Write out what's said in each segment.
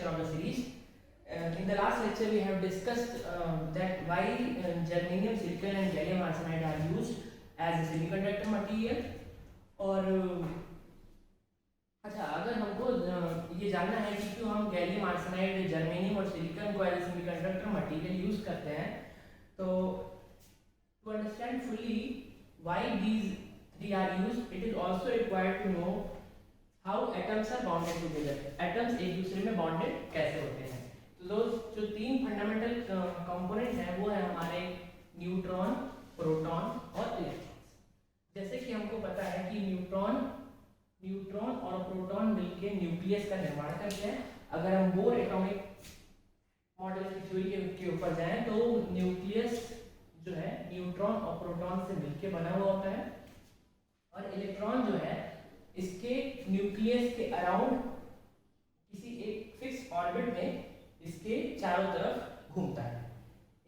lecture of the series. In the last lecture we have discussed that why germanium, silicon and gallium arsenide are used as a semiconductor material. और अच्छा, अगर हमको ये जानना है कि क्यों हम गैलियम आर्सेनाइड, जर्मेनियम और सिलिकॉन को एज सेमीकंडक्टर मटेरियल यूज करते हैं, तो to understand fully why these three are used, it is also required to know how atoms are bounded together. Atoms एक दूसरे में बाउंडेड कैसे होते हैं। तो जो तीन फंडामेंटल कंपोनेंट हैं वो है हमारे न्यूट्रॉन, प्रोटॉन और इलेक्ट्रॉन। जैसे कि हमको पता है कि न्यूट्रॉन और प्रोटॉन मिलकर न्यूक्लियस का निर्माण करते हैं। अगर हम बोर एटॉमिक मॉडल की थ्योरी के ऊपर जाएं तो न्यूक्लियस जो है न्यूट्रॉन और प्रोटॉन से मिलकर बना हुआ होता है, और इलेक्ट्रॉन जो है इसके न्यूक्लियस के अराउंड किसी एक फिक्स ऑर्बिट में इसके चारों तरफ घूमता है।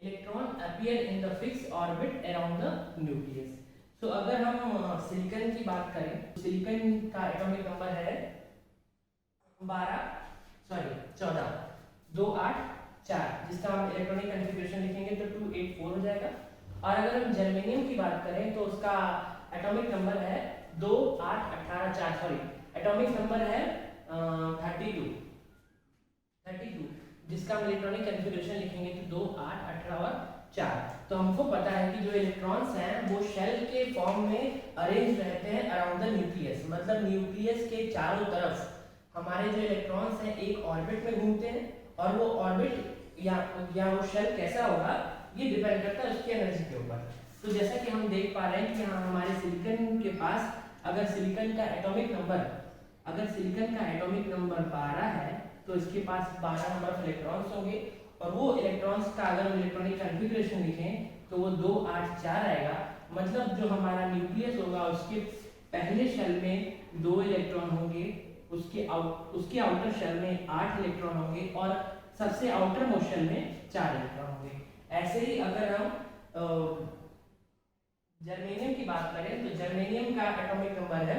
Electron appear in the fix orbit around the nucleus. तो अगर हम सिलिकॉन की बात करें तो सिलिकॉन का एटॉमिक नंबर है 14, 284, जिसका हम इलेक्ट्रॉनिक कॉन्फ़िगरेशन लिखेंगे तो 284 हो जाएगा। और अगर हम जर्मेनियम की बात करें तो उसका एटॉमिक नंबर है 28184, एटॉमिक नंबर है 32, जिसका हम इलेक्ट्रॉनिक कॉन्फ़िगरेशन लिखेंगे तो 2, 8, 18 और 4। तो हमको पता है कि जो इलेक्ट्रॉन्स हैं वो शेल के फॉर्म में अरेंज रहते हैं अराउंड द न्यूक्लियस, मतलब न्यूक्लियस के चारों तरफ हमारे जो इलेक्ट्रॉन्स हैं एक ऑर्बिट में घूमते हैं, और वो ऑर्बिट या वो शेल कैसा होगा ये डिपेंड करता है उसकी एनर्जी के ऊपर। तो जैसा कि हम देख पा रहे हैं कि यहाँ हमारे सिलिकॉन के पास अगर सिलिकॉन का एटॉमिक नंबर 12 है तो इसके पास 12 नंबर ऑफ इलेक्ट्रॉन्स होंगे, और वो इलेक्ट्रॉन्स का अगर हम इलेक्ट्रॉनिक कॉन्फ़िगरेशन लिखें तो वो 284 आएगा। मतलब जो हमारा न्यूक्लियस होगा उसके पहले शेल में 2 इलेक्ट्रॉन होंगे, उसके आउटर शेल में 8 इलेक्ट्रॉन होंगे, और सबसे आउटर मोस्ट शेल में 4 इलेक्ट्रॉन होंगे। ऐसे ही अगर हम जर्मेनियम की बात करें तो जर्मेनियम का एटॉमिक नंबर है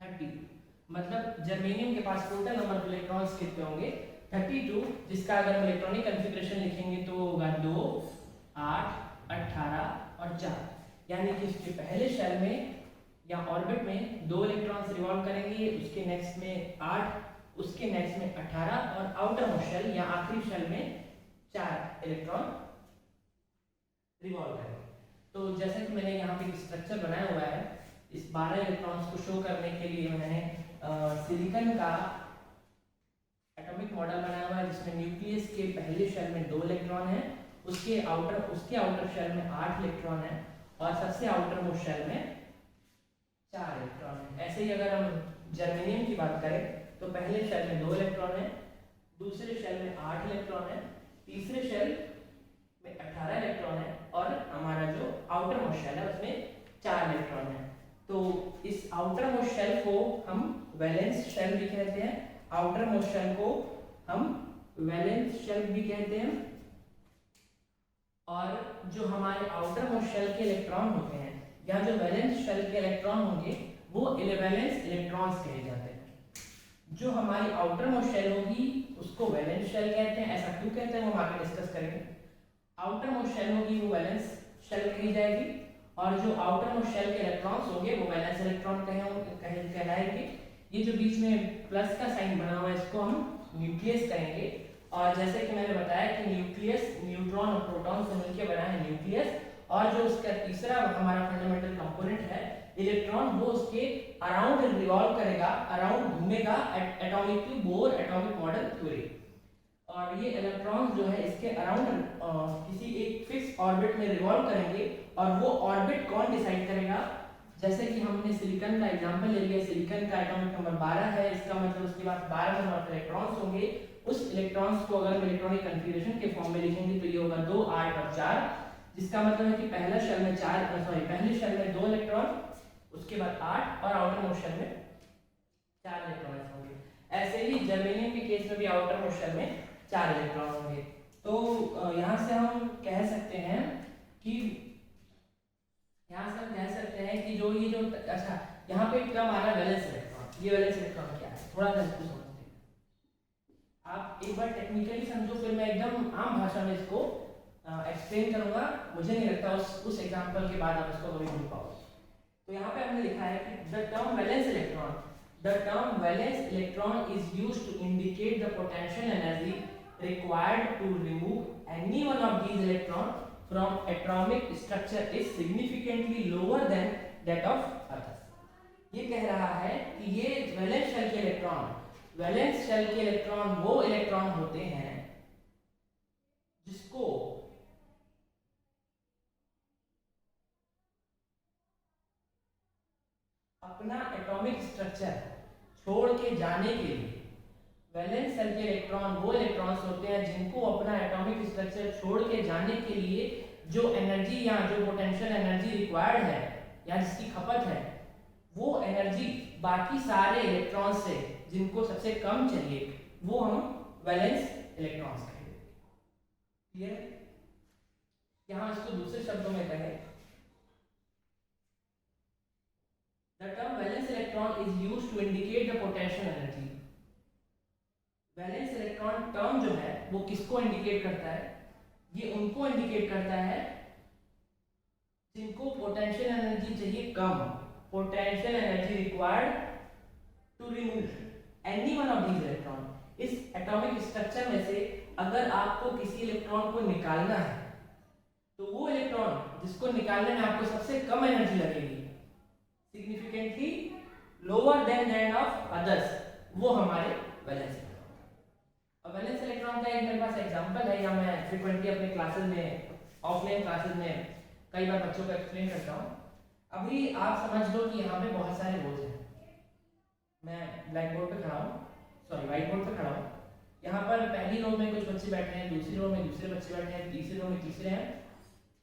30, मतलब जर्मेनियम के पास टोटल नंबर ऑफ इलेक्ट्रॉन्स कितने होंगे 32, जिसका अगर हम इलेक्ट्रॉनिक कॉन्फ़िगरेशन लिखेंगे तो होगा 2, 8, 18 और 4। यानी कि इसके पहले शेल में या ऑर्बिट में 2 इलेक्ट्रॉन्स रिवॉल्व करेंगे, उसके नेक्स्ट में 8, उसके नेक्स्ट में 18, और आउटर मोस्ट शेल या आखिरी शेल में 4 इलेक्ट्रॉन रिवॉल्व करेंगे। तो जैसा कि मैंने यहाँ पे स्ट्रक्चर बनाया हुआ है, इस 12 इलेक्ट्रॉन्स को शो करने के लिए मैंने सिलिकॉन का एटॉमिक मॉडल बनाया हुआ है, जिसमें न्यूक्लियस के पहले शेल में 2 इलेक्ट्रॉन है, उसके आउटर शेल में 8 इलेक्ट्रॉन है, और सबसे आउटर मोस्ट शेल में 4 इलेक्ट्रॉन है। ऐसे ही अगर हम जर्मेनियम की बात करें तो पहले शेल में 2 इलेक्ट्रॉन है, दूसरे शेल में 8 इलेक्ट्रॉन है, तीसरे शेल में 18 इलेक्ट्रॉन है, और हमारा जो आउटर मोस्ट शेल है उसमें 4 इलेक्ट्रॉन है। तो इस आउटर मोस्ट शेल को हम वैलेंस शेल भी कहते हैं, आउटर मोस्ट शेल को हम वैलेंस शेल भी कहते हैं, और जो हमारे आउटर मोस्ट शेल के इलेक्ट्रॉन होते हैं या जो वैलेंस शेल के इलेक्ट्रॉन होंगे वो वैलेंस इलेक्ट्रॉन्स कहे जाते हैं। जो हमारी आउटर मोस्ट शेल होगी उसको वैलेंस शेल कहते हैं। ऐसा क्यों कहते हैं वो हम आगे डिस्कस करेंगे। आउटर मोस्ट शेल होगी वो वैलेंस शेल कही जाएगी, और जो आउटर मोस्ट शेल के इलेक्ट्रॉन्स होंगे वो वैलेंस इलेक्ट्रॉन कहलाएंगे। ये जो बीच में प्लस का साइन बना हुआ है इसको हम न्यूक्लियस कहेंगे। और जैसे कि मैंने बताया कि न्यूक्लियस न्यूट्रॉन और प्रोटॉन से मिलकर बना है न्यूक्लियस, और जो उसका तीसरा हमारा फंडामेंटल कंपोनेंट है इलेक्ट्रॉन, वो उसके अराउंड रिवॉल्व करेगा, अराउंड घूमेगा atomic to Bohr atomic model theory. और ये इलेक्ट्रॉन जो है इसके अराउंड किसी एक फिक्स ऑर्बिट में रिवॉल्व करेंगे, और वो ऑर्बिट कौन डिसाइड करेगा। जैसे कि हमने सिलिकॉन का एग्जांपल ले लिया, सिलिकॉन का एटॉमिक नंबर 12 है, इसका मतलब उसके पास 12 नंबर ऑफ इलेक्ट्रॉन्स होंगे। उस इलेक्ट्रॉन्स को अगर हम इलेक्ट्रॉनिक कॉन्फ़िगरेशन के फॉर्म में लिखेंगे तो ये होगा 2, 8 और 4, जिसका मतलब है कि पहले शेल में 2 इलेक्ट्रॉन, उसके बाद 8, और आउटर मोस्ट शेल में 4 इलेक्ट्रॉन होंगे। ऐसे ही जर्मेनियम के केस में भी आउटर मोस्ट शेल में 4 इलेक्ट्रॉन होंगे। तो यहाँ से हम कह सकते हैं कि जो ये जो अच्छा यहाँ पे टर्म आ रहा है वैलेंस इलेक्ट्रॉन। ये वैलेंस इलेक्ट्रॉन क्या है थोड़ा सा इसको समझते हैं। एक बार टेक्निकली समझो, फिर मैं एकदम आम भाषा में इसको एक्सप्लेन करूंगा। मुझे नहीं लगता उस एग्जांपल के बाद आप इसको कभी भूल पाओगे। तो यहाँ पे हमने लिखा है कि the term valence electron is used to indicate the potential energy required to remove any one of these electron from atomic structure is significantly lower than that of others। ये कह रहा है कि ये वैलेंस शेल के electron वो electron होते हैं जिसको अपना एटॉमिक स्ट्रक्चर छोड़ के जाने के लिए, वैलेंस शेल के इलेक्ट्रॉन वो इलेक्ट्रॉन्स होते हैं जिनको अपना एटॉमिक स्ट्रक्चर छोड़ के जाने के लिए जो एनर्जी या जो पोटेंशियल एनर्जी रिक्वायर्ड है या जिसकी खपत है, वो एनर्जी बाकी सारे इलेक्ट्रॉन्स से जिनको सबसे कम चाहिए, वो हम वैलेंस इलेक्ट्रॉन्स कहेंगे। क्लियर? यहां इसको दूसरे शब्दों में कहें, the term valence electron is used to indicate the potential energy. Valence electron term जो है वो किसको इंडिकेट करता है? ये उनको इंडिकेट करता है जिनको पोटेंशियल एनर्जी चाहिए कम, potential energy required to remove any one of these electron. इस एटॉमिक स्ट्रक्चर में से अगर आपको किसी इलेक्ट्रॉन को निकालना है तो वो इलेक्ट्रॉन जिसको निकालने में आपको सबसे कम एनर्जी लगेगी, significantly lower than that of others, वो हमारे वैलेंस। अब वैलेंस इलेक्ट्रॉन का एक मेरे पास एग्जांपल है, या मैं फ्रीक्वेंटली अपने क्लासेस में, ऑफलाइन क्लासेस में कई बार बच्चों को एक्सप्लेन करता हूँ। अभी आप समझ लो कि यहाँ पे बहुत सारे रोज हैं, मैं ब्लैक बोर्ड पे खड़ा हूँ, सॉरी व्हाइट बोर्ड पे खड़ा हूँ। यहाँ पर पहली रो में कुछ बच्चे बैठे हैं, दूसरी रो में दूसरे बच्चे बैठे हैं, तीसरी रो में तीसरे हैं,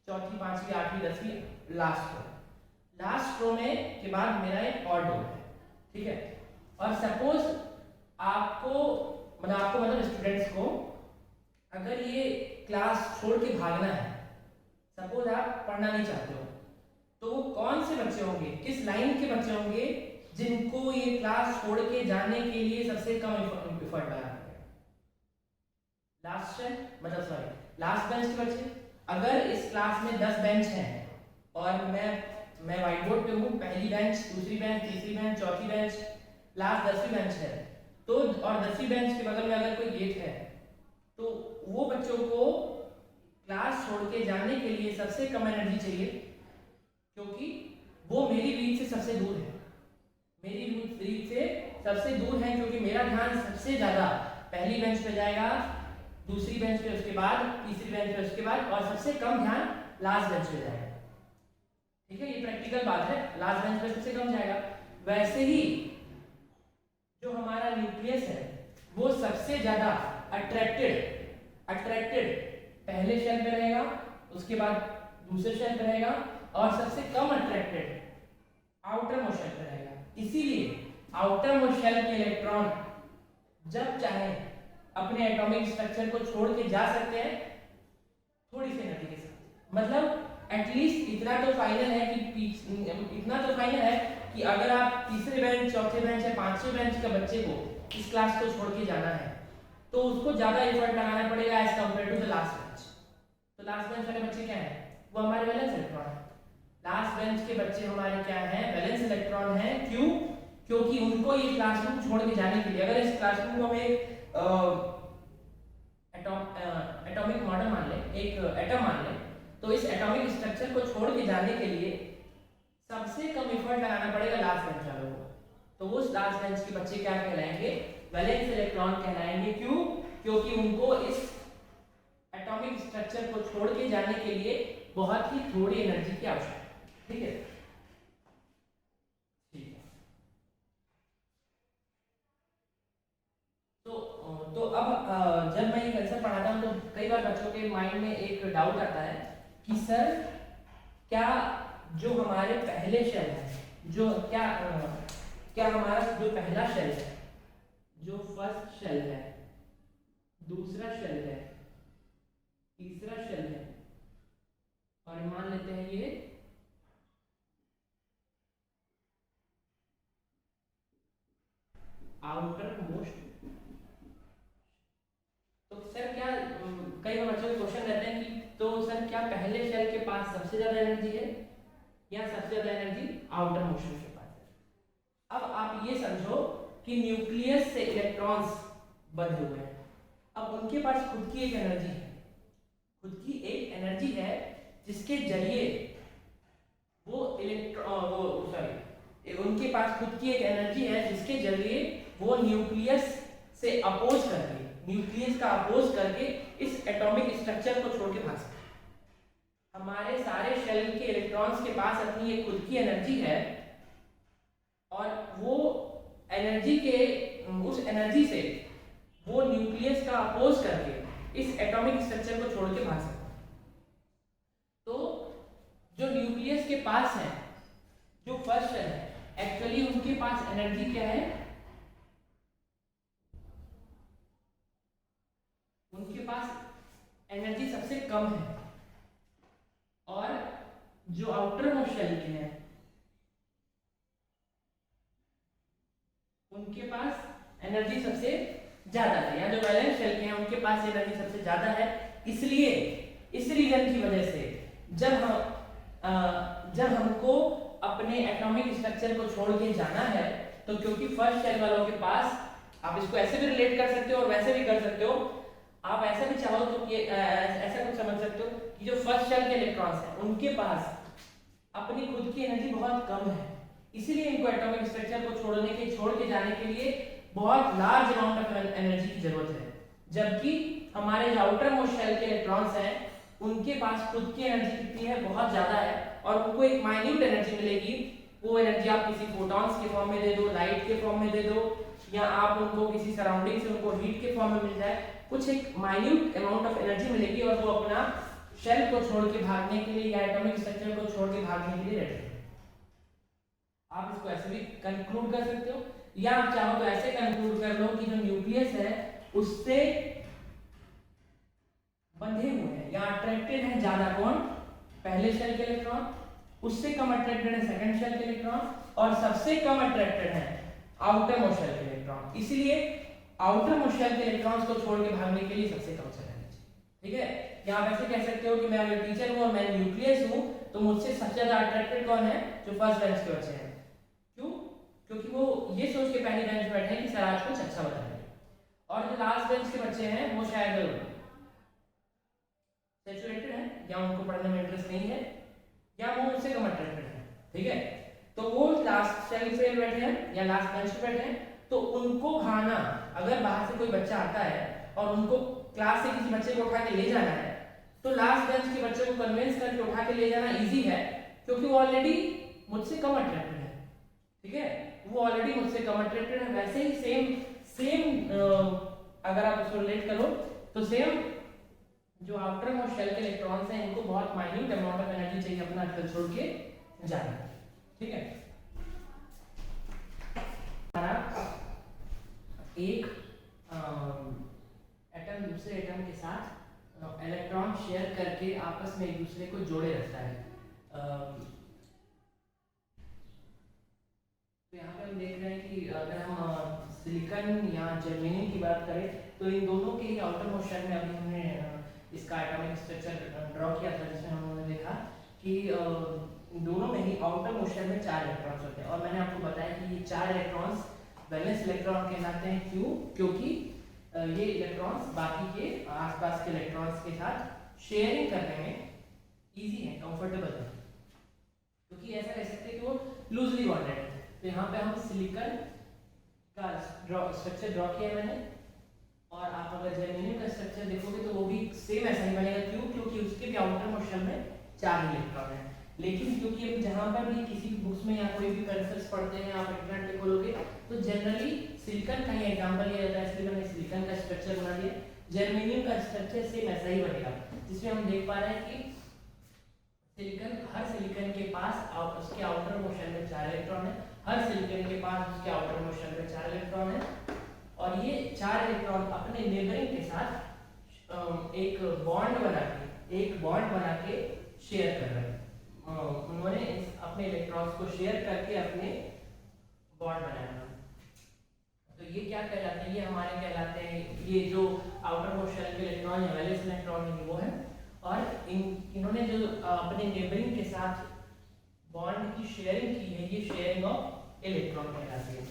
चौथी, पांचवी, आठवीं, दसवीं, लास्ट रो में के बाद मेरा एक और रो है, ठीक है। और सपोज आपको मतलब स्टूडेंट्स को अगर ये क्लास छोड़ के भागना है, सपोज आप पढ़ना नहीं चाहते हो, तो वो कौन से बच्चे होंगे, किस लाइन के बच्चे होंगे जिनको ये क्लास छोड़ के जाने के लिए सबसे कम एफर्ट लगाना पड़ेगा? लास्ट बेंच के बच्चे। अगर इस क्लास में 10 बेंच हैं और मैं व्हाइट बोर्ड पे हूँ, पहली बेंच, दूसरी बेंच, तीसरी बेंच, चौथी बेंच, लास्ट 10वीं बेंच है, तो और 10वीं बेंच के बगल में अगर कोई गेट है, तो वो बच्चों को क्लास छोड़ के जाने के लिए सबसे कम एनर्जी चाहिए, क्योंकि वो मेरी रीच से सबसे दूर है, क्योंकि मेरा ध्यान सबसे ज्यादा पहली बेंच पे जाएगा, दूसरी बेंच पे, उसके बाद तीसरी बेंच पे, उसके बाद, और सबसे कम ध्यान लास्ट बेंच पे जाएगा। ठीक है, ये प्रैक्टिकल बात है, लास्ट बेंच पे सबसे कम जाएगा। वैसे ही जो हमारा न्यूक्लियस है वो सबसे ज्यादा अट्रैक्टेड पहले शेल पे रहेगा, उसके बाद दूसरे शेल पे रहेगा, और सबसे कम अट्रैक्टेड आउटर मोस्ट शेल पे रहेगा। इसीलिए आउटर मोस्ट शेल के इलेक्ट्रॉन जब चाहे अपने एटॉमिक स्ट्रक्चर को छोड़ के जा सकते हैं थोड़ी सी एनर्जी के साथ। मतलब एटलीस्ट इतना तो फाइनल है कि अगर आप तीसरे बेंच, चौथे बेंच या पांचवें बेंच के बच्चे को इस क्लास को छोड़ के जाना है तो उसको ज्यादा एफर्ट लगाना पड़ेगा as compare to the last bench. तो लास्ट बेंच वाले बच्चे क्या हैं? वो हमारे वैलेंस इलेक्ट्रॉन है। लास्ट बेंच के बच्चे हमारे क्या हैं? वैलेंस इलेक्ट्रॉन हैं। क्यों? क्योंकि उनको ये क्लासरूम छोड़ के जाने के लिए, अगर इस क्लासरूम को हम एक एटॉमिक मॉडल मान लें, एक एटम मान लें, तो इस एटॉमिक स्ट्रक्चर को छोड़ के जाने के लिए सबसे कम एफर्ट लगाना पड़ेगा लास्ट बेंच वालों को। तो उस लास्ट बेंच के बच्चे क्या कहलाएंगे? वैलेंस इलेक्ट्रॉन कहलाएंगे। क्यों? क्योंकि उनको इस एटॉमिक स्ट्रक्चर को छोड़ के जाने के लिए बहुत ही थोड़ी एनर्जी की आवश्यकता है। ठीक है, ठीक है। तो अब जब मैं ये कंसेप्ट पढ़ाता हूँ तो कई बार बच्चों के माइंड में एक डाउट आता है कि सर क्या जो हमारे पहले शेल है, जो क्या हमारा जो पहला शेल है, जो फर्स्ट शेल है, दूसरा शेल है, तीसरा शेल है, और मान लेते हैं ये आउटर मोस्ट, कई बार बच्चों के क्वेश्चन रहते हैं कि तो सर क्या पहले शेल के पास सबसे ज्यादा एनर्जी है या सबसे ज्यादा एनर्जी आउटर मोशन के पास है। अब आप ये समझो कि न्यूक्लियस से इलेक्ट्रॉन्स बंधे हुए हैं, अब उनके पास खुद की एक एनर्जी है, खुद की एक एनर्जी है जिसके जरिए वो उनके पास खुद की एक एनर्जी है जिसके जरिए वो न्यूक्लियस से अपोज करके, न्यूक्लियस का अपोज करके इस एटॉमिक स्ट्रक्चर को छोड़ के भाग सकते हैं। हमारे सारे शेल के इलेक्ट्रॉन्स के पास अपनी एक खुद की एनर्जी है और वो एनर्जी के उस एनर्जी से वो न्यूक्लियस का अपोज करके इस एटॉमिक स्ट्रक्चर को छोड़ के भाग सकते हैं। तो जो न्यूक्लियस के पास है, जो फर्स्ट शेल है, एक्चुअली उनके पास एनर्जी क्या है, उनके पास एनर्जी सबसे कम है और जो आउटर मोस्ट शेल के हैं उनके पास एनर्जी सबसे ज्यादा है, या जो वैलेंस शेल के हैं उनके पास एनर्जी सबसे ज्यादा है। इसलिए इस रीजन की वजह से जब हमको अपने एटॉमिक स्ट्रक्चर को छोड़ के जाना है तो क्योंकि फर्स्ट शेल वालों के पास, आप इसको ऐसे भी रिलेट कर सकते हो और वैसे भी कर सकते हो, आप ऐसा भी चाहो तो कि ऐसा कुछ समझ सकते हो कि जो फर्स्ट शेल के इलेक्ट्रॉन्स हैं उनके पास अपनी खुद की एनर्जी बहुत कम है, इसीलिए इनको एटॉमिक स्ट्रक्चर को छोड़ के जाने के लिए बहुत लार्ज अमाउंट ऑफ एनर्जी की जरूरत है। जबकि हमारे जो आउटर मोस्ट शेल के इलेक्ट्रॉन्स हैं उनके पास खुद की एनर्जी कितनी है, बहुत ज्यादा है, और उनको एक माइन्यूट एनर्जी मिलेगी। वो एनर्जी आप किसी फोटॉन्स के फॉर्म में दे दो, लाइट के फॉर्म में दे दो, या आप उनको किसी सराउंडिंग से उनको हीट के फॉर्म में मिल जाए, कुछ एक माइन्यूट अमाउंट ऑफ एनर्जी मिलेगी और वो अपना शेल को छोड़ के भागने के लिए या एटॉमिक स्ट्रक्चर को छोड़ के भागने के लिए रेडी है। आप इसको ऐसे भी कंक्लूड कर सकते हो, या आप चाहो तो ऐसे कंक्लूड कर लो कि जो न्यूक्लियस है उससे बंधे हुए हैं या अट्रैक्टेड है ज्यादा कौन, पहले शेल के इलेक्ट्रॉन, उससे कम अट्रैक्टेड है सेकंड शेल के इलेक्ट्रॉन, और सबसे कम अट्रैक्टेड है आउटर मोस्ट शेल के इलेक्ट्रॉन। इसलिए आउटर मोस्ट शेल के इलेक्ट्रॉन्स को छोड़ के भागने के लिए सबसे कम शेल एनर्जी, ठीक है। या आप ऐसे कह सकते हो कि मैं अगर टीचर हूं और मैं न्यूक्लियस हूं तो मुझसे सबसे ज्यादा अट्रैक्टेड कौन है, जो फर्स्ट बेंच के बच्चे हैं। क्यों? क्योंकि वो ये सोच के पहली बेंच पे बैठे हैं कि सर आज कुछ अच्छा बताएंगे, और जो लास्ट बेंच के बच्चे हैं वो शायद सैचुरेटेड है या उनको पढ़ने में इंटरेस्ट नहीं है या वो उनसे कम अट्रैक्टेड है, ठीक है। तो वो लास्ट शेल पे बैठे हैं या लास्ट बेंच पे बैठे हैं, तो उनको भाना, अगर बाहर से कोई बच्चा आता है और उनको क्लास से किसी बच्चे को उठा के ले जाना है तो लास्ट बेंच के बच्चे को कन्विंस करके उठा के ले जाना इजी है, क्योंकि वो ऑलरेडी मुझसे कम अट्रैक्टेड है, ठीक है। वो ऑलरेडी मुझसे कम अट्रैक्टेड है। वैसे ही सेम अगर आप उसको रिलेट करो तो सेम जो आउटर मोस्ट शेल के इलेक्ट्रॉन्स हैं इनको बहुत माइन्यूट अमाउंट ऑफ एनर्जी चाहिए अपना शेल छोड़ के जाना, ठीक है। हमारा एक एटम दूसरे एटम के साथ इलेक्ट्रॉन शेयर करके आपस में एक दूसरे को जोड़े रखता है। तो यहाँ पे हम देख रहे हैं कि अगर हम सिलिकॉन या जर्मेनियम की बात करें तो इन दोनों के ही आउटर मोस्ट शेल में अभी हमने इसका एटॉमिक स्ट्रक्चर ड्रॉ किया था, जिसमें हमने देखा कि दोनों में ही आउटर मोस्ट शेल में 4 इलेक्ट्रॉन्स होते हैं, और मैंने आपको बताया कि ये 4 इलेक्ट्रॉन्स वैलेंस इलेक्ट्रॉन कहलाते हैं। क्यों? क्योंकि ये इलेक्ट्रॉन्स बाकी के आसपास के इलेक्ट्रॉन्स के साथ शेयरिंग करने में इजी है, कंफर्टेबल है, क्योंकि ऐसा कह सकते हैं कि वो लूजली बॉन्डेड है। तो यहाँ पे हम सिलिकॉन का स्ट्रक्चर ड्रॉ किया मैंने, और आप अगर जर्मेनियम का स्ट्रक्चर देखोगे तो वो भी सेम ऐसा ही बनेगा। क्यों? क्योंकि उसके भी आउटर मोस्ट शेल में 4 इलेक्ट्रॉन है। लेकिन क्योंकि अब जहाँ पर भी किसी बुक्स में या कोई भी कॉन्सेप्ट्स पढ़ते हैं, आप इंटरनेट पे खोलोगे तो जनरली सिलिकॉन का ही एग्जांपल लिया जाता है, इसलिए मैंने सिलिकॉन का स्ट्रक्चर बना दिया। जर्मेनियम का स्ट्रक्चर सेम ऐसा ही बनेगा, जिसमें हम देख पा रहे हैं कि सिलिकॉन, हर सिलिकॉन के पास उसके आउटर मोस्ट शेल में 4 इलेक्ट्रॉन है, हर सिलिकॉन के पास उसके आउटर मोस्ट शेल में 4 इलेक्ट्रॉन है, और ये 4 इलेक्ट्रॉन अपने नेबरिंग के साथ एक बॉन्ड बना के शेयर कर रहे हैं। उन्होंने अपने इलेक्ट्रॉन्स को शेयर करके अपने बॉन्ड बनाया। तो ये क्या कहलाते हैं? ये हमारे कहलाते हैं, ये जो आउटर मोस्ट शेल के इलेक्ट्रॉन या वैलेंस इलेक्ट्रॉन है वो है, और इन्होंने जो अपने नेबरिंग के साथ बॉन्ड की शेयरिंग की है, ये शेयरिंग ऑफ इलेक्ट्रॉन कहलाती है।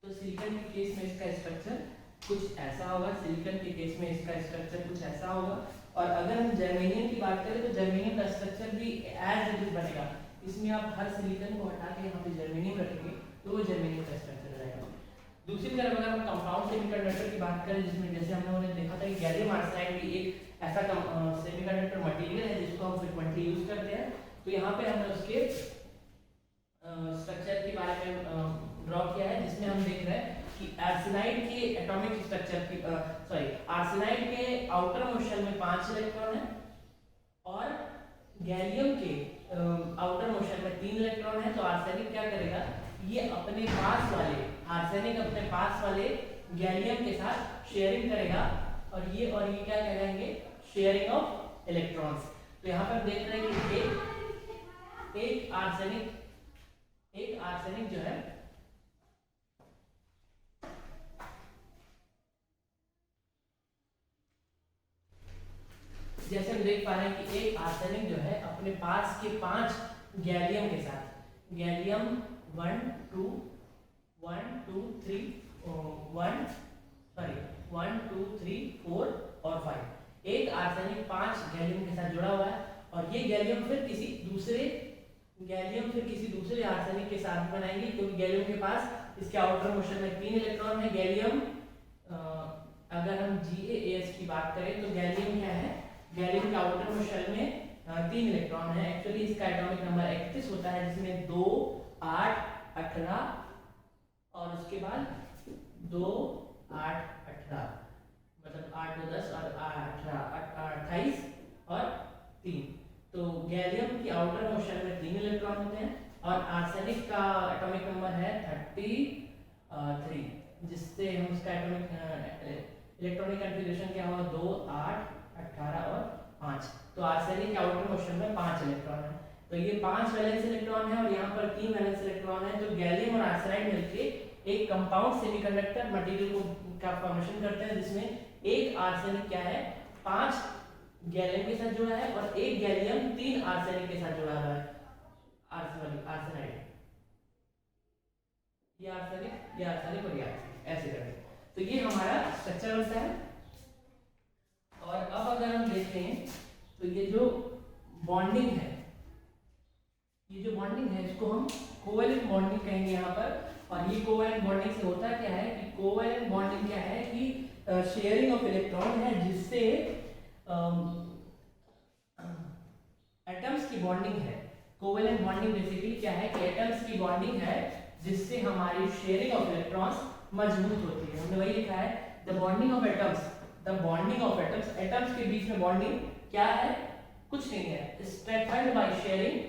तो सिलिकॉन के केस में इसका स्ट्रक्चर कुछ ऐसा होगा, सिलिकॉन के केस में इसका स्ट्रक्चर कुछ ऐसा होगा, और अगर हम जर्मेनियम की बात करें तो जर्मेनियम का स्ट्रक्चर भी एज इट इज बनेगा। इसमें आप हर सिलिकॉन को हटा के यहाँ पे जर्मेनियम रखेंगे तो वो जर्मेनियम का स्ट्रक्चर रहेगा। दूसरी तरफ अगर हम कंपाउंड सेमीकंडक्टर की बात करें, जिसमें जैसे हमने देखा था कि गैलियम आर्सेनाइड भी एक ऐसा सेमीकंडक्टर मटेरियल है जिसको हम फ्रीक्वेंटली यूज करते हैं, तो यहाँ पे हमने उसके स्ट्रक्चर के बारे में ड्रॉ किया है, जिसमें हम देख रहे हैं कि आर्सेनाइड के एटॉमिक स्ट्रक्चर की आर्सेनाइड के आउटर मोस्ट शेल में 5 इलेक्ट्रॉन है, और गैलियम के आउटर मोस्ट शेल में 3 इलेक्ट्रॉन है। तो आर्सेनिक क्या करेगा, ये अपने पास वाले आर्सेनिक अपने पास वाले गैलियम के साथ शेयरिंग करेगा, और ये क्या कहलाएंगे, शेयरिंग ऑफ इलेक्ट्रॉन्स। तो यहाँ पर देख रहे हैं कि एक आर्सेनिक जो है जैसे हम देख पा रहे हैं कि एक आर्सेनिक जो है अपने पास के 5 गैलियम के साथ, गैलियम 1 2 3 4 और 5, एक आर्सेनिक 5 गैलियम के साथ जुड़ा हुआ है, और ये गैलियम फिर किसी दूसरे आर्सेनिक के साथ बनाएंगे, क्योंकि गैलियम के पास इसके आउटर मोशन में 3 इलेक्ट्रॉन है। गैलियम अगर हम GaAs की बात करें तो गैलियम क्या है, गैलियम के आउटर मोस्ट शेल में 3 इलेक्ट्रॉन है। एक्चुअली इसका एटॉमिक नंबर 31 होता है, जिसमें 2 8 18 और उसके बाद 2 8 18, मतलब 8 2 10 और 18 28 और 3। तो गैलियम की आउटर मोस्ट शेल में 3 इलेक्ट्रॉन होते हैं, और आर्सेनिक का एटॉमिक नंबर है 33, जिससे हम इसका एटॉमिक इलेक्ट्रॉनिक कॉन्फ़िगरेशन क्या होगा, 2 8 18 और 5। तो आर्सेनिक के आउटर मोस्ट शेल में 5 इलेक्ट्रॉन है, तो ये 5 वैलेंस इलेक्ट्रॉन है और यहाँ पर 3 वैलेंस इलेक्ट्रॉन है। तो गैलियम और आर्सेनाइड मिलके एक कंपाउंड सेमीकंडक्टर मटेरियल का फॉर्मेशन करते हैं, जिसमें एक आर्सेनिक क्या है, 5 गैलियम के साथ जुड़ा है, और एक गैलियम 3 आर्सेनिक के साथ जुड़ा हुआ है। आर्सेनाइड, ये आर्सेनिक और ये ऐसे करके, तो ये हमारा स्ट्रक्चर बनता है। और अब अगर हम देखते हैं तो ये जो बॉन्डिंग है, इसको हम कोवैलेंट बॉन्डिंग कहेंगे यहाँ पर। और ये कोवैलेंट बॉन्डिंग से होता क्या है कि कोवैलेंट बॉन्डिंग क्या है कि शेयरिंग ऑफ इलेक्ट्रॉन है, जिससे एटम्स की बॉन्डिंग है। कोवैलेंट बॉन्डिंग बेसिकली क्या है कि एटम्स की बॉन्डिंग है, जिससे हमारी शेयरिंग ऑफ इलेक्ट्रॉन्स मजबूत होती है। हमने वही लिखा है, the bonding of atoms, atoms के बीच में बॉन्डिंग क्या है, कुछ नहीं है, strengthened by sharing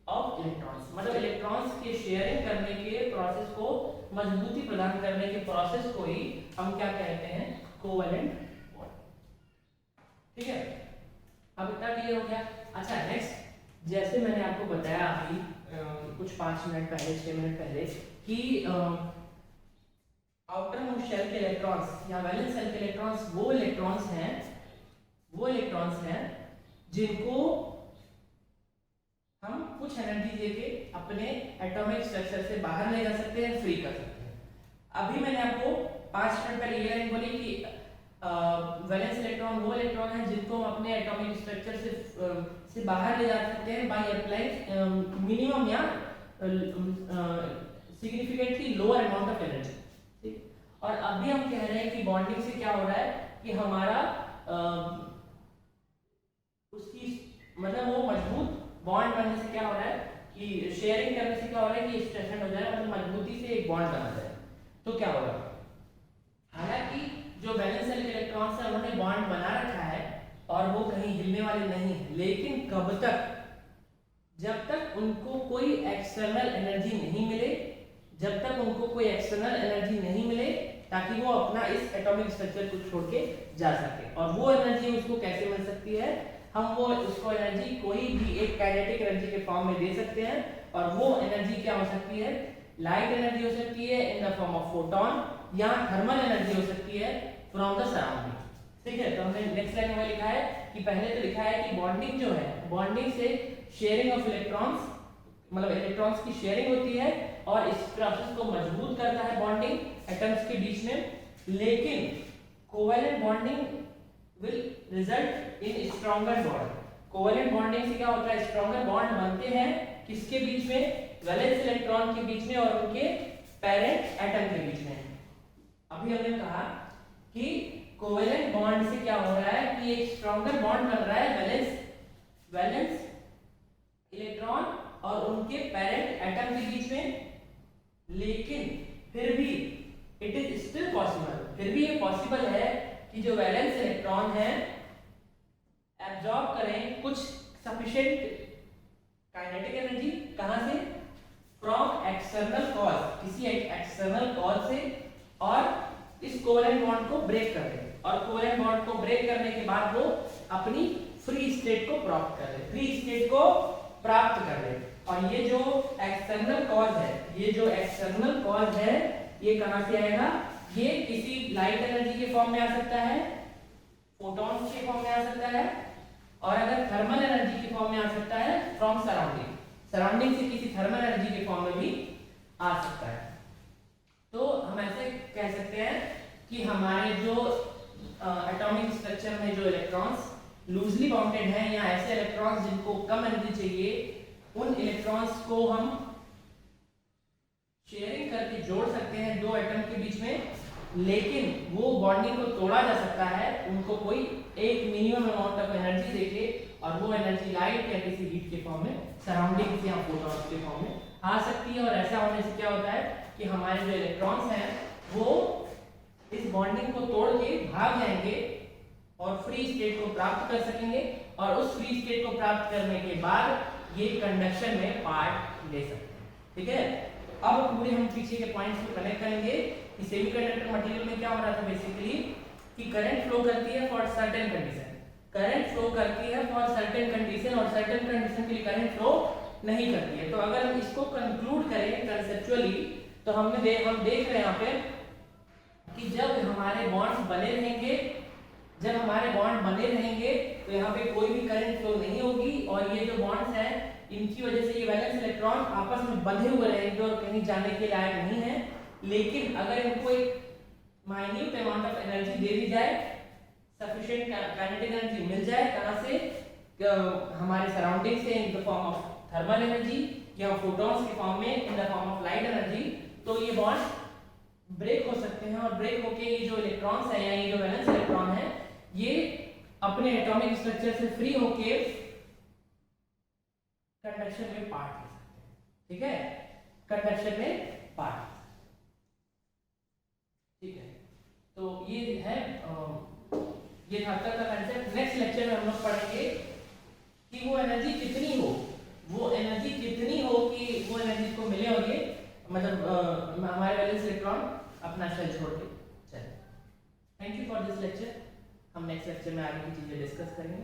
of electrons, मतलब इलेक्ट्रॉन्स के शेयरिंग करने के प्रोसेस को मजबूती प्रदान करने के प्रोसेस को ही हम क्या कहते हैं, कोवैलेंट बॉन्ड। ठीक है, अब इतना क्लियर हो गया। अच्छा, नेक्स्ट, जैसे मैंने आपको बताया अभी कुछ 5 मिनट पहले 6 मिनट पहले कि आउटर मोस्ट शेल के इलेक्ट्रॉन्स या वैलेंस शेल के इलेक्ट्रॉन्स वो इलेक्ट्रॉन्स हैं जिनको हम कुछ एनर्जी देके अपने एटॉमिक स्ट्रक्चर से बाहर ले जा सकते हैं, फ्री कर सकते हैं। अभी मैंने आपको 5 मिनट पहले ये लाइन बोली कि वैलेंस इलेक्ट्रॉन वो इलेक्ट्रॉन है जिनको हम अपने एटॉमिक स्ट्रक्चर से बाहर ले जा सकते हैं बाय अप्लाइंग मिनिमम या significantly lower amount of energy. ठीक, और अभी हम कह रहे हैं कि बॉन्डिंग से क्या हो रहा है कि हमारा उसकी मतलब वो मजबूत बॉन्ड बनने से क्या हो रहा है कि शेयरिंग करने से क्या हो रहा है कि स्ट्रेंथन हो जाए, मतलब मजबूती से एक बॉन्ड बना जाए। तो क्या होगा, हालांकि जो वैलेंस शेल के इलेक्ट्रॉन्स हैं उन्होंने बॉन्ड बना रखा है और वो कहीं हिलने वाले नहीं है, लेकिन कब तक, जब तक उनको कोई एक्सटर्नल एनर्जी नहीं मिले, ताकि वो अपना इस एटॉमिक स्ट्रक्चर को छोड़ के जा सके। और वो एनर्जी उसको कैसे मिल सकती है, हम वो उसको एनर्जी कोई भी एक काइनेटिक एनर्जी के फॉर्म में दे सकते हैं, और वो एनर्जी क्या हो सकती है, लाइट एनर्जी हो सकती है in the form of photon, या थर्मल एनर्जी हो सकती है फ्रॉम द सराउंडिंग। ठीक है, तो हमने नेक्स्ट लाइन में लिखा है कि पहले तो लिखा है कि बॉन्डिंग जो है, बॉन्डिंग से शेयरिंग ऑफ इलेक्ट्रॉन्स, मतलब इलेक्ट्रॉन्स की शेयरिंग होती है और इस प्रोसेस को मजबूत करता है बॉन्डिंग एटम्स के बीच में। लेकिन covalent bonding will result in stronger bond. Covalent bonding से क्या होता है, स्ट्रॉन्गर बॉन्ड बनते हैं किसके बीच में, वैलेंस इलेक्ट्रॉन के बीच में और उनके पेरेंट एटम के बीच में। अभी हमने कहा कि कोवेलेंट बॉन्ड से क्या हो रहा है कि एक स्ट्रॉन्गर बॉन्ड बन रहा है वैलेंस इलेक्ट्रॉन और उनके पेरेंट एटम के बीच में। लेकिन फिर भी इट इज स्टिल पॉसिबल, फिर भी ये पॉसिबल है कि जो वैलेंस इलेक्ट्रॉन है एब्जॉर्ब करें कुछ सफिशिएंट काइनेटिक एनर्जी, कहां से, फ्रॉम एक्सटर्नल कॉज, किसी एक्सटर्नल कॉज से, और इस कोवेलेंट बॉन्ड को ब्रेक कर दें। और कोवेलेंट बॉन्ड को ब्रेक करने के बाद वो अपनी फ्री स्टेट को प्राप्त कर ले, फ्री स्टेट को प्राप्त कर ले। और ये जो एक्सटर्नल कॉज है, ये जो एक्सटर्नल कॉज है, ये कहां से आएगा, ये किसी लाइट एनर्जी के फॉर्म में आ सकता है, फोटॉन्स के फॉर्म में आ सकता है, और अगर थर्मल एनर्जी के फॉर्म में आ सकता है फ्रॉम सराउंडिंग, सराउंडिंग से किसी थर्मल एनर्जी के फॉर्म में भी आ सकता है। तो हम ऐसे कह सकते हैं कि हमारे जो एटॉमिक स्ट्रक्चर में जो इलेक्ट्रॉन्स लूजली बाउंडेड हैं या ऐसे इलेक्ट्रॉन्स जिनको कम एनर्जी चाहिए, उन इलेक्ट्रॉन्स को हम शेयरिंग करके जोड़ सकते हैं दो एटम के बीच में। लेकिन वो बॉन्डिंग को तोड़ा जा सकता है, उनको कोई एक मिनिमम अमाउंट ऑफ एनर्जी देके, और वो एनर्जी लाइट या किसी हीट के फॉर्म में, सराउंडिंग या फोटॉन्स के फॉर्म में आ सकती है। और ऐसा होने से क्या होता है कि हमारे जो इलेक्ट्रॉन्स हैं वो इस बॉन्डिंग को तोड़ के भाग जाएंगे और फ्री स्टेट को प्राप्त कर सकेंगे, और उस फ्री स्टेट को प्राप्त करने के बाद ये कंडक्शन में पार्ट ले सकते हैं। ठीक है, अब पूरे हम पीछे के पॉइंट्स को कनेक्ट करेंगे कि सेमीकंडक्टर मटेरियल में क्या हो रहा था बेसिकली, कि करंट फ्लो करती है for certain condition, current flow करती है फॉर सर्टेन कंडीशन, और सर्टेन कंडीशन के लिए करंट फ्लो नहीं करती है। तो अगर हम इसको कंक्लूड करें कंसेप्चुअली, तो हम देख रहे हैं यहाँ पे कि जब हमारे बॉन्ड्स बने रहेंगे, जब हमारे बॉन्ड बने रहेंगे तो यहाँ पे कोई भी करंट फ्लो नहीं होगी, और ये जो बॉन्ड्स हैं इनकी वजह से ये वैलेंस इलेक्ट्रॉन आपस में बंधे हुए रहेंगे और कहीं जाने के लायक नहीं है। लेकिन अगर इनको एक माइन्यूट अमाउंट ऑफ एनर्जी दे दी जाए, सफिशिएंट काइनेटिक एनर्जी मिल जाए, कहां से, हमारे सराउंडिंग से, in the form of thermal energy या फोटॉन्स के फॉर्म में, in the form of light energy, तो ये बॉन्ड ब्रेक हो सकते हैं। और ब्रेक होके ये जो इलेक्ट्रॉन्स हैं या ये जो वैलेंस इलेक्ट्रॉन है, ये अपने एटॉमिक स्ट्रक्चर से फ्री होके कंडक्शन में पार्ट ले सकते हैं। ठीक है, कंडक्शन में पार्ट, ठीक है। तो ये है ये था तक का कंसेप्ट। नेक्स्ट लेक्चर में हम लोग पढ़ेंगे कि वो एनर्जी कितनी हो, वो एनर्जी कितनी हो कि वो एनर्जी को मिले, और ये मतलब हमारे वैलेंस इलेक्ट्रॉन अपना शेल छोड़ के चले। Thank you for this lecture. हम नेक्स्ट लेक्चर में आगे की चीजें डिस्कस करेंगे।